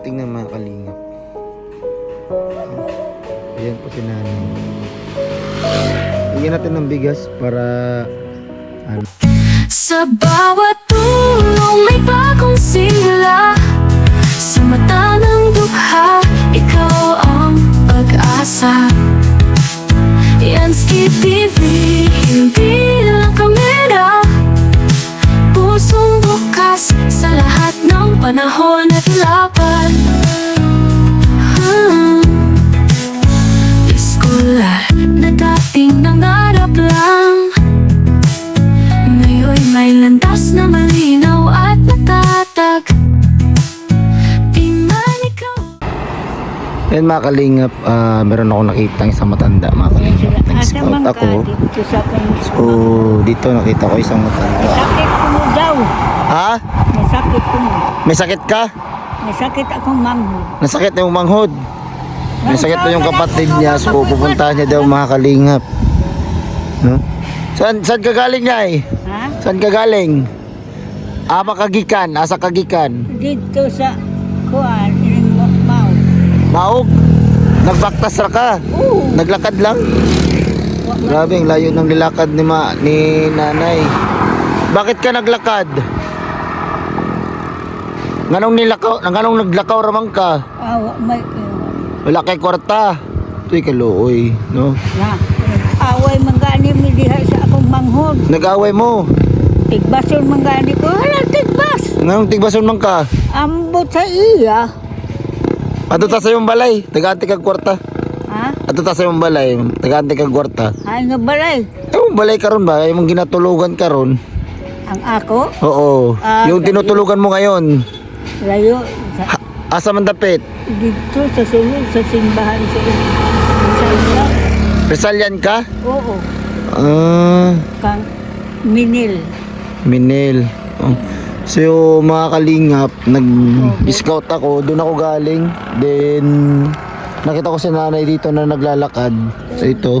Tingnan mga kalingap. Ayan po si nanay. Bigyan natin ng bigas para sa bawat tulong may bagong sila. Sa mata ng dukha, ikaw ang pag-asa. Yan TV, hindi lang kamera. Pusong bukas sa lahat ng panahon at laban. Iskola na dating nangarap lang, ngayon may landas na malinaw at matatag. Di man ikaw. Ayan mga kalingap, meron ako nakita isang matanda mga kalingap. Nag-scout ako. So dito nakita ko isang matanda. Sakit ko mo daw. Ha? May sakit ko mo. May sakit ka? May sakit akong manghod. Nasakit na yung manghod. May sakit na yung kapatid niya. So pupuntahan niya daw mga kalingap. No? Saan ka galing niya eh? Ha? Saan ka galing? Kagikan? Asa kagikan? Dito sa kuan, ining mau. Maog? Nagbaktas ra ka? Oo. Naglakad lang? Grabe, ang layo ng nilakad ni nanay. Bakit ka naglakad? Nganong naglakaw ramang ka? May Wala kay kwarta. Tuy kaluoy, no? na. Away mangani mi diha sa akong manghod. Nag-away mo. Tigbason mangani ko. Hala tigbas. Nganong tigbason man ka? Ambot sa iya. Ato ta sa yung balay, taganti kag kwarta. Ha? Ato ta sa yung balay, taganti kag kwarta. Ay nga balay. Yung balay karon ba? Yung ginatulugan karon? Ang ako Oo. Yung tinutulugan mo ngayon. layo sa, Asa man dapit? dito sa sulod sa simbahan sa iya. Resalyan ka? Oo. Kang Minil. Minil. Oh. So yung mga kalingap, nag-scout ako, doon ako galing. Then nakita ko si nanay dito na naglalakad. So ito,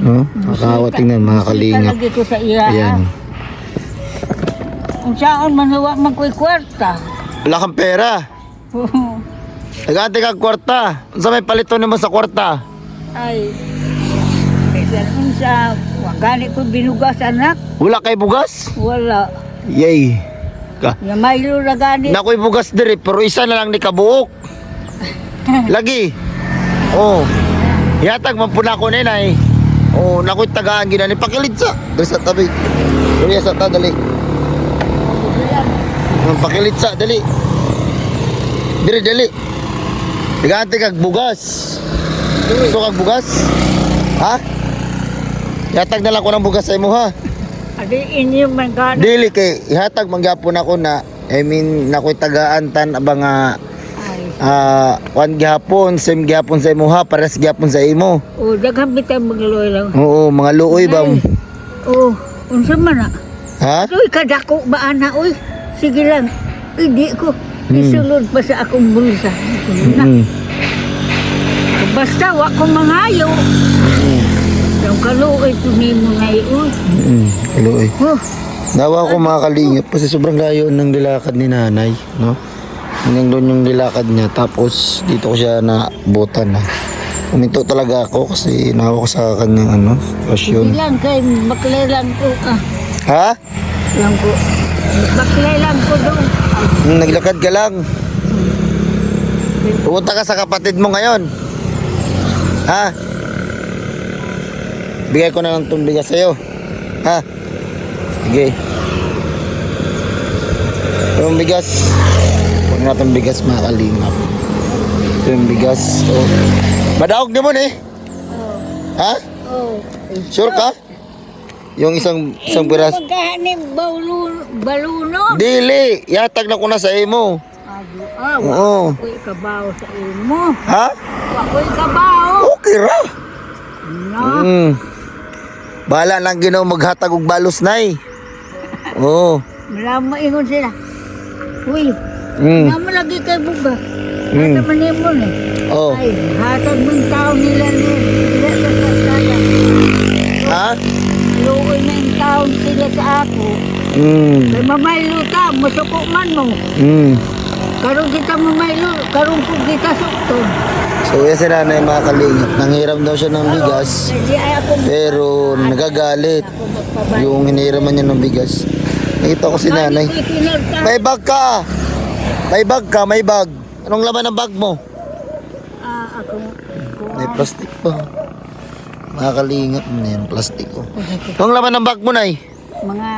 no? Nakakawa tingnan mga kalingap. Lagi ko sa iya. Ayan. Kung saan man huwa man ko'y kwarta. Wala kang pera. Nagante kag kwarta. Sa may palito mo sa kwarta? Ay, ganun sa wagani ko binugas anak. Wala kay bugas? Wala. Yay. Ya mayro na gani. Nakoy bugas diri pero isa na lang ni kabuok. Lagi. Oh. Yatag man puna ko nenay. Oh, nakoy tagaan ginani pakilid sa. Diri sa tabi. Diri sa ta dali. Pakilid sa dali. Diri dali. Digante kag bugas. Gusto kag bugas? Ha? Yatag na lang ko ng bugas sa imo ha. Adi inyo man gani. Dili kay ihatag mangyapon ako na I mean nakoy tagaan tan abang kuan gihapon, same gihapon sa imo ha, pares gihapon sa imo. O daghan bitay magluoy lang. Oo, mga luoy ba? Oh, unsa man na? Ha? Uy kadako ba ana uy? Sige lang. Hindi ko isulod pa sa akong bulsa. Basta wa ko mangayo. Yung kaluoy to nimo ngayon. Luoy. Oh, Nawa ko mga kalingap kasi sobrang layo ng nilakad ni nanay, no? Hanggang doon yung nilakad niya tapos dito ko siya nabutan na. Uminto talaga ako kasi nawa ko sa kanyang sitwasyon. lang kay baklay lang ko Ha? Lang ko. Baklay lang ko doon. Naglakad ka lang. Pupunta ka sa kapatid mo ngayon. Ha? Bigay ko na lang itong bigas sa'yo. Ha? Sige. Yung bigas. Huwag na itong bigas mga kalingap. Ito yung bigas. Oh. Madaog naman eh. Ha? Oh. Sure ka? Yung isang piras. Magkahani baluno. Dili. Yatag na ko na sa imo. Oo. Wako'y kabaw sa imo. Ha? Wako'y kabaw. Okay ra. No. Bahala lang Ginoo maghatag og balos nay. Oo. Malamo ingon sila. Uy, Mm. naman lagi kay buga. Mm. Ano man mo ni? Oh. Ay, hatag mong tao nila ni. Dila sa kasaya. Ha? Luoy na yung tao. taon sila sa ako. Kay mamaylo ta, masuko man mo. Karon kita mamaylo, karon ko kita sukton. So yan si nanay mga kalingap. Nanghiram daw siya ng bigas. Hindi ay ako Pero nagagalit ako magpabay. yung hinihiraman niya ng bigas. Nakita ko si nanay. May bag ka! May bag ka, may bag. Anong laman ng bag mo? Ako. May plastic pa. Mga kalingap na yan, plastic ko. Anong laman ng bag mo, nay? Mga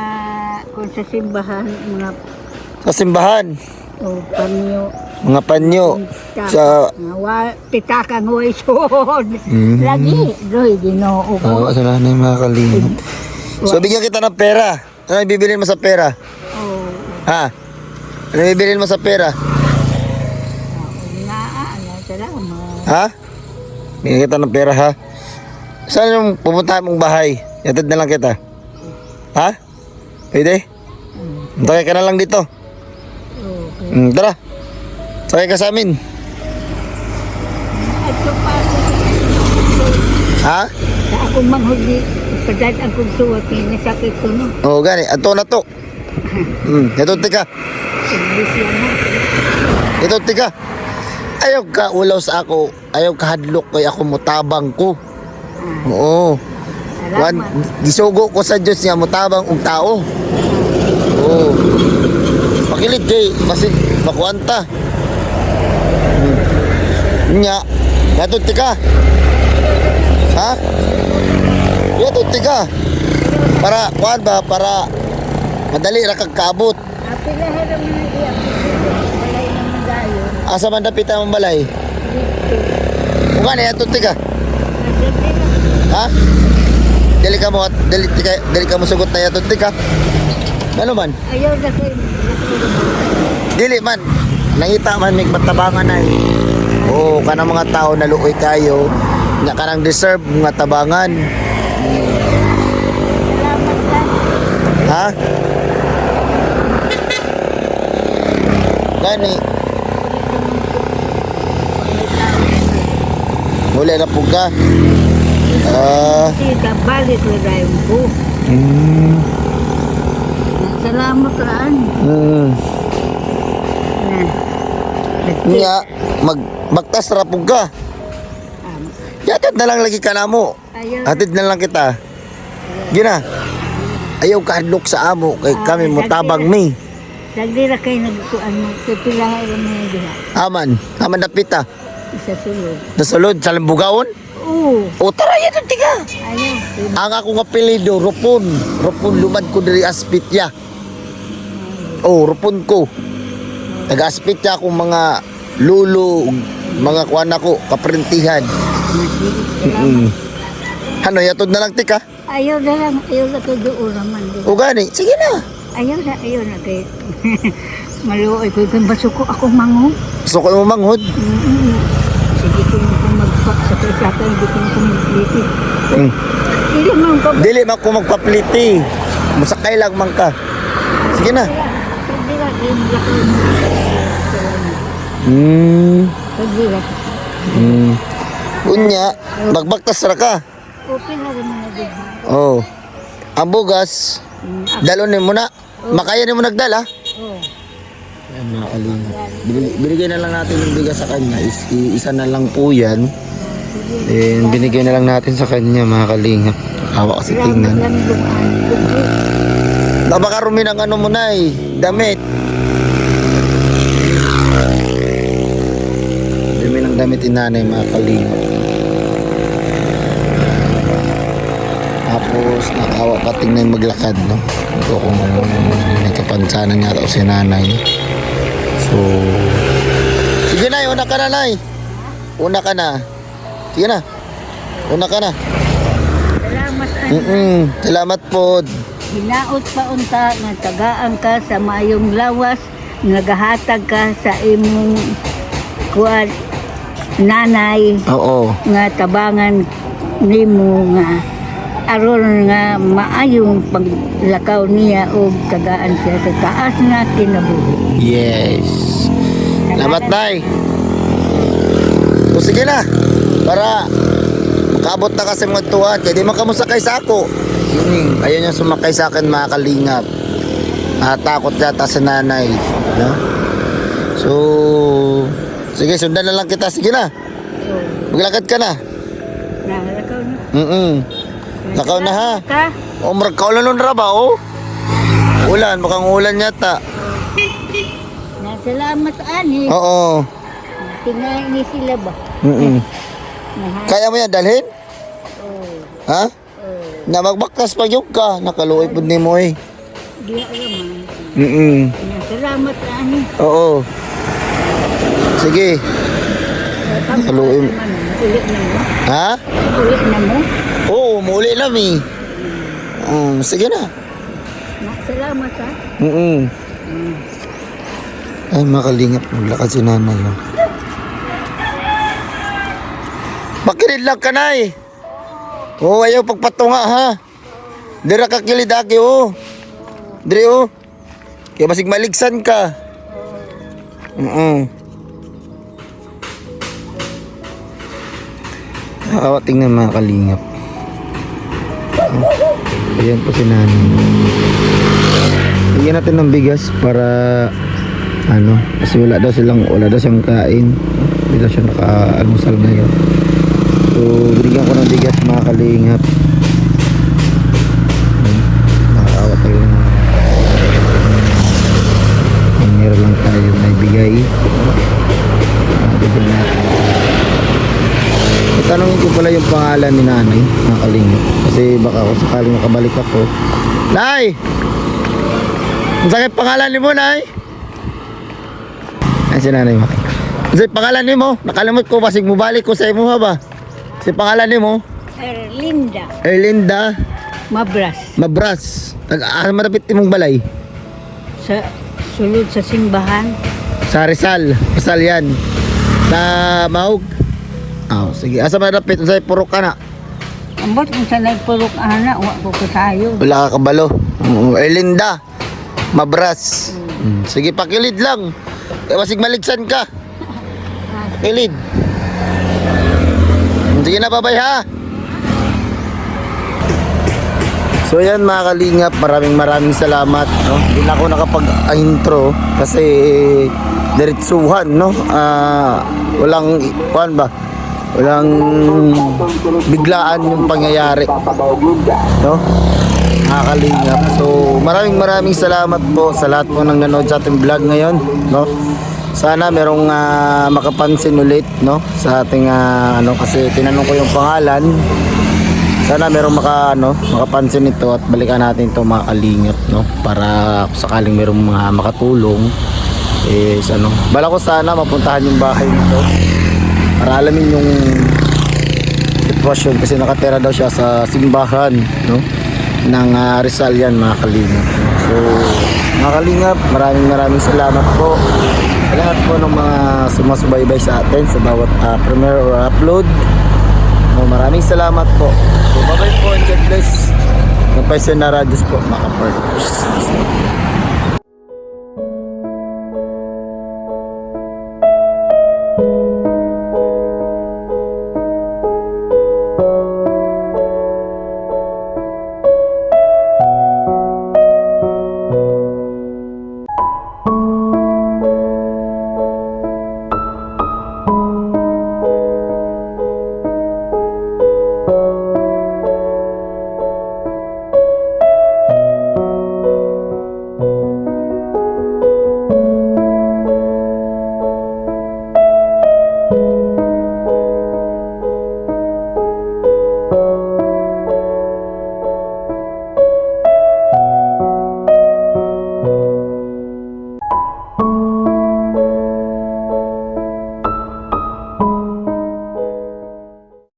kung sa simbahan, mga Sa simbahan. panyo. Mga panyo. Sa... Pitakang way sod. Mhm. Lagi, doy, ginoo ko. Oo, sa nanay mga kalingap. So bigyan kita ng pera. Ano ibibilin mo sa pera? Oh, Ha? Ano ibibilin mo sa pera? salamat. Ha? Bigyan kita ng pera, ha? Saan yung pupuntahan mong bahay? Yatid na lang kita. Ha? Pwede? Tagay ka na lang dito. Okay. Tara. Sakay ka sa amin. At so pa ako Ha? sa akong manghuli, padat ang kong suwat, nasakit ko no. Oo, gani. Ato na to. Ito, tika. Iblis yan ha. Ito, tika. Ayaw ka ulaw sa ako. Ayaw ka hadlok kay ako mutabang ko. Oo. Wan, Salamat. gisugo ko sa Diyos niya mutabang og tao. Oo. Pakilit kay kasi makuanta. Nya, yato tika. Ha? Yato tika. Para kuan ba para madali ra kag kaabot. Apila haram na iya. Balay na magayon. Asa man dapit ang balay? Kuan yato tika. Ha? Dali ka mo sugot na yato tika. Ano man? Ayaw na kayo. Dili man. Nangita man may patabangan na. Oo, kanang mga tao na luoy kayo. Nga kanang deserve mga tabangan. Salamat lang. Ha? Gani. Muli na po ka. Sige, balik na dayon ko. Salamat lang. Na. Nga, magtas ra po ka. Yatid na lang lagi ka na mo. Ayaw. Hatid na lang kita. Gina. Ayaw ka hadlok sa amo kay kami mo tabang mi. Sagdi ra kayo nagkuan mo. Pipilahay lang mo yung diha. Aman dapita. Isa sulod. Nasulod sa lambugaon. Oo. O tara yan tiga. Ayaw. Ang ako nga apelyido Ropon. Ropon lumad ko diri Aspitya. Oh, Ropon ko. Taga Aspitya akong mga lulo, mga kuan ako, kaprintihan. Ano, yatod na lang tika. Ayaw na lang. Ayaw na kayo doon naman. O gani, sige na. Ayaw na kayo. Maluoy ko kung basuko ako mango. Gusto ko mo manghod. Sige ko kung magpaksa-sakay, hindi ko magpliti. Hindi mo ko. Dili man ko magpapliti. Musakay lang man ka. Sige na. Hindi lang kayo maglakay. Hindi lang. Unya, magbaktas ra ka. Okay na rin mga din. Oh. Ang bugas, dalonin mo na. Makaya ni mo nagdala. Oo. Ayan mga kalinga. Binigay na lang natin yung bigas sa kanya. Isa na lang po yan. And binigay na lang natin sa kanya mga kalinga. Hawa kasi tingnan. Lang dumaan. Napakarumi ng ano mo na eh. Damit. Dumi ng damit inanay mga kalinga. Tapos nakawa pa tingnan maglakad no. Ito kung may kapansanan nga si nanay. So sige na, una ka na nay. Una ka na. Sige na. Una ka na. Salamat. Salamat po. Hinaot pa unta nga tagaan ka sa maayong lawas, nagahatag ka sa imong kuan nanay Oo. nga tabangan nimo nga aron nga maayong paglakaw niya o tagaan siya sa taas nga kinabuhi. Yes. Salamat nay. O sige na. Para makaabot na kasi mga tuwan. Kaya di man ka mo sakay sa ako. Ayun yung sumakay sa akin mga kalingap. Takot yata sa nanay. No? So, sige, sundan na lang kita. Sige na. Maglakad ka na. Nahalakaw na. Lakaw na ha. Ka? O, maragkaulan nun raba, o. Ulan, mukhang ulan yata. Nasalamat ani. Oo. Tingnan ni sila ba? Kaya mo yan dalhin? Ha? Na magbaktas pa yung ka. Nakaluoy po ni mo eh. Di alam. Nasalamat ani. Oo. Sige. Nakaluoy. Ulit na mo. Ha? Ulit na mo. Oo, muli lang eh. Sige na. Salamat ha. Ay, makalingap. Maglakad si nanay. Oh. Bakit lang ka na eh? Oo, ayaw pagpatunga ha. Dira ka kilidaki oh. Diri oh. Kaya basig maligsan ka. Tingnan mga kalingap. Ayan po si nanay. Bigyan natin ng bigas para kasi wala daw siyang kain. Hindi daw siya naka-almusal ngayon. So binigyan ko ng bigas mga kalingap. Nakakawa tayo ng meron lang tayo na ibigay. Bigyan natin. Tanongin ko pala yung pangalan ni nanay mga kalingap. Kasi baka ako sakaling makabalik ako. Nay! Ang sakit pangalan ni mo, Nay? Ay, si nanay mo. Ang sakit pangalan ni mo? Nakalimut ko, basig mo balik ko sa imo ha ba? Si pangalan ni mo? Erlinda. Erlinda Mabras. Mabras. Marapit mong balay? Sa sulod sa simbahan. Sa Rizal. Rizal yan. Sa Mahog. Sige. Asa marapit? Sa purok ka na? Ambot kung sa nagpurok ana, wa ko kasayo. Wala ka kabalo. Erlinda Mabras. Sige, pakilid lang. Basig maligsan ka. Pakilid. Sige na, babay ha. So yan mga kalingap, maraming salamat, no? Hindi na ako nakapag-intro kasi diretsuhan, no? Walang walang biglaan yung pangyayari, no? Mga kalingap. So maraming salamat po sa lahat po ng nanood sa ating vlog ngayon, no? Sana merong makapansin ulit, no? Sa ating kasi tinanong ko yung pangalan. Sana merong makapansin ito at balikan natin ito mga kalingap, no? Para sakaling merong mga makatulong is bala ko sana mapuntahan yung bahay nito para alamin yung sitwasyon kasi nakatira daw siya sa simbahan, no? Ng Rizal yan mga kalingap. So mga kalingap, maraming salamat po sa lahat po ng mga sumasubaybay sa atin sa bawat premiere or upload. Maraming salamat po. So bye bye po and God bless. Napay sa Naradis po mga partners.